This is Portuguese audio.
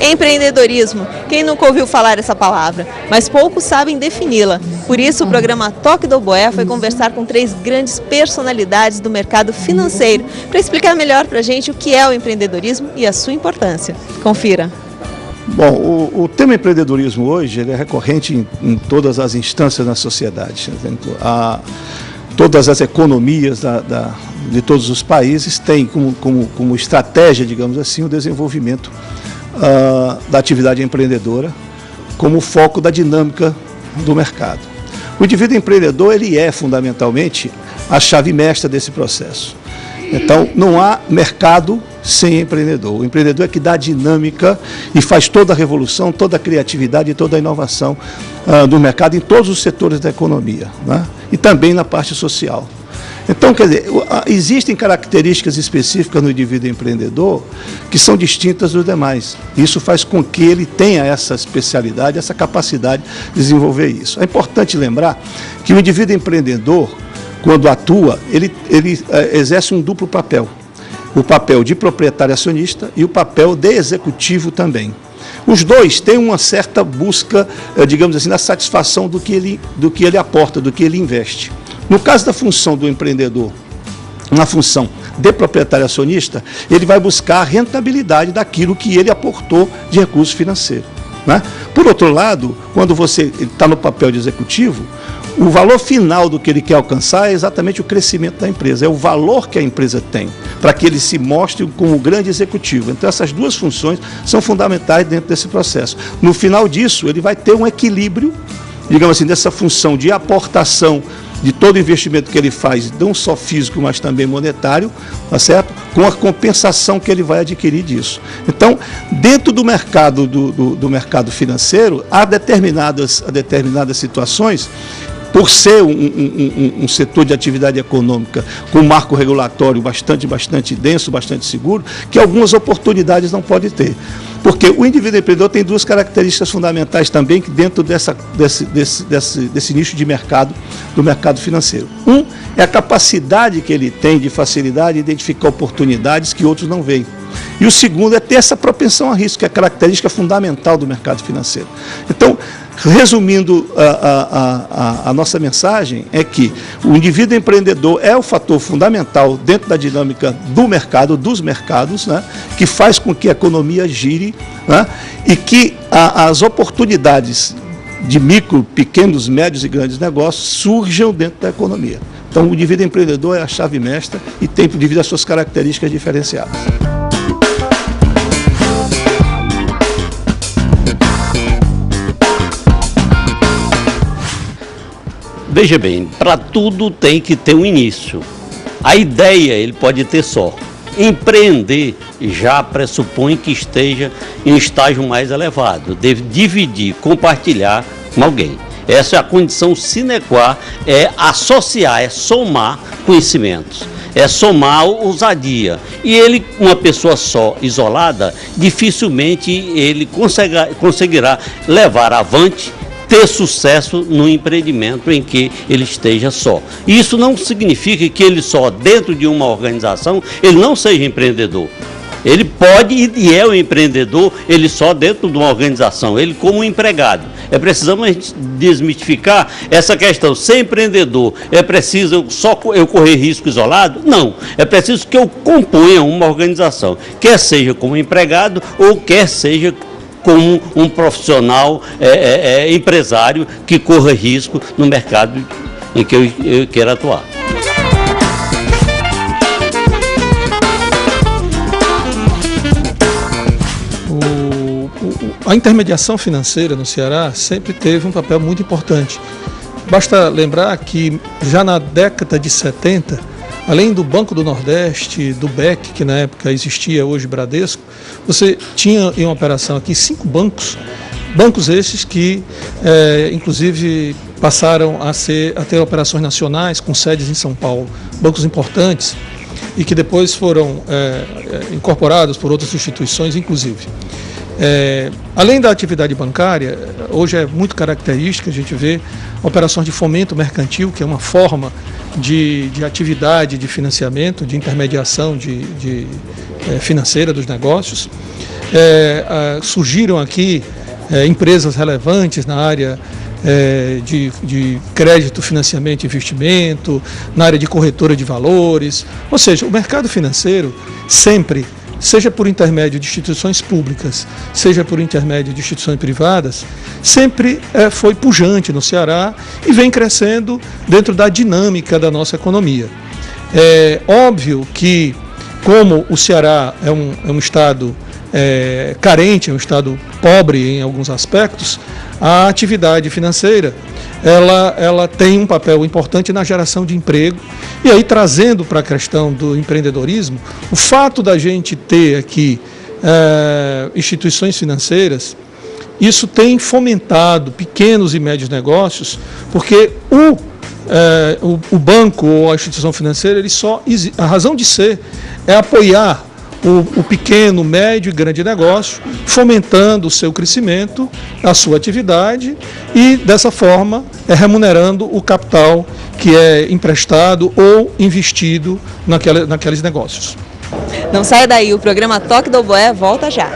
Empreendedorismo. Quem nunca ouviu falar essa palavra? Mas poucos sabem defini-la. Por isso, o programa Toque do Oboé foi conversar com 3 grandes personalidades do mercado financeiro para explicar melhor para a gente o que é o empreendedorismo e a sua importância. Confira. Bom, o tema empreendedorismo hoje ele é recorrente em todas as instâncias da sociedade. Todas as economias de todos os países têm como estratégia, digamos assim, o desenvolvimento da atividade empreendedora como foco da dinâmica do mercado. O indivíduo empreendedor ele é fundamentalmente a chave mestra desse processo. Então, não há mercado sem empreendedor. O empreendedor é que dá a dinâmica e faz toda a revolução, toda a criatividade e toda a inovação do mercado em todos os setores da economia, né? E também na parte social. Então, quer dizer, existem características específicas no indivíduo empreendedor que são distintas dos demais. Isso faz com que ele tenha essa especialidade, essa capacidade de desenvolver isso. É importante lembrar que o indivíduo empreendedor, quando atua, ele exerce um duplo papel. O papel de proprietário acionista e o papel de executivo também. Os dois têm uma certa busca, digamos assim, na satisfação do que ele aporta, do que ele investe. No caso da função do empreendedor, na função de proprietário acionista, ele vai buscar a rentabilidade daquilo que ele aportou de recurso financeiro, né? Por outro lado, quando você está no papel de executivo, o valor final do que ele quer alcançar é exatamente o crescimento da empresa, é o valor que a empresa tem, para que ele se mostre como o grande executivo. Então, essas duas funções são fundamentais dentro desse processo. No final disso, ele vai ter um equilíbrio, digamos assim, dessa função de aportação de todo o investimento que ele faz, não só físico, mas também monetário, tá certo? Com a compensação que ele vai adquirir disso. Então, dentro do mercado, do mercado financeiro, há determinadas situações, por ser um setor de atividade econômica com um marco regulatório bastante denso, bastante seguro, que algumas oportunidades não pode ter. Porque o indivíduo empreendedor tem 2 características fundamentais também que dentro desse nicho de mercado, do mercado financeiro. Um é a capacidade que ele tem de facilidade de identificar oportunidades que outros não veem. E o segundo é ter essa propensão a risco, que é a característica fundamental do mercado financeiro. Então, resumindo a nossa mensagem, é que o indivíduo empreendedor é o fator fundamental dentro da dinâmica do mercado, dos mercados, né, que faz com que a economia gire, né, e que as oportunidades de micro, pequenos, médios e grandes negócios surjam dentro da economia. Então, o indivíduo empreendedor é a chave mestra e tem, devido às suas características diferenciadas. Veja bem, para tudo tem que ter um início. A ideia ele pode ter só. Empreender já pressupõe que esteja em um estágio mais elevado. Deve dividir, compartilhar com alguém. Essa é a condição sine qua, é associar, é somar conhecimentos. É somar ousadia. E ele, uma pessoa só, isolada, dificilmente ele conseguirá levar avante, ter sucesso no empreendimento em que ele esteja só. Isso não significa que ele só, dentro de uma organização, ele não seja empreendedor. Ele pode e é um empreendedor, ele só dentro de uma organização, ele como um empregado. É preciso desmistificar essa questão. Ser empreendedor, é preciso só eu correr risco isolado? Não. É preciso que eu componha uma organização, quer seja como empregado ou quer seja como um profissional empresário que corra risco no mercado em que eu quero atuar. A intermediação financeira no Ceará sempre teve um papel muito importante. Basta lembrar que já na década de 70, além do Banco do Nordeste, do BEC, que na época existia, hoje Bradesco, você tinha em operação aqui 5 bancos esses que, inclusive, passaram a ter operações nacionais com sedes em São Paulo, bancos importantes e que depois foram incorporados por outras instituições, inclusive. Além da atividade bancária, hoje é muito característica a gente ver operações de fomento mercantil, que é uma forma de atividade de financiamento, de intermediação financeira dos negócios. Surgiram aqui empresas relevantes na área de crédito, financiamento e investimento, na área de corretora de valores. Ou seja, o mercado financeiro sempre, seja por intermédio de instituições públicas, seja por intermédio de instituições privadas, sempre foi pujante no Ceará e vem crescendo dentro da dinâmica da nossa economia. É óbvio que, como o Ceará é um estado carente, é um estado pobre em alguns aspectos, a atividade financeira ela tem um papel importante na geração de emprego. E aí, trazendo para a questão do empreendedorismo, o fato da gente ter aqui instituições financeiras, isso tem fomentado pequenos e médios negócios, porque o banco ou a instituição financeira, a razão de ser é apoiar o pequeno, médio e grande negócio, fomentando o seu crescimento, a sua atividade e, dessa forma, remunerando o capital que é emprestado ou investido naqueles negócios. Não saia daí, o programa Toque do Oboé volta já.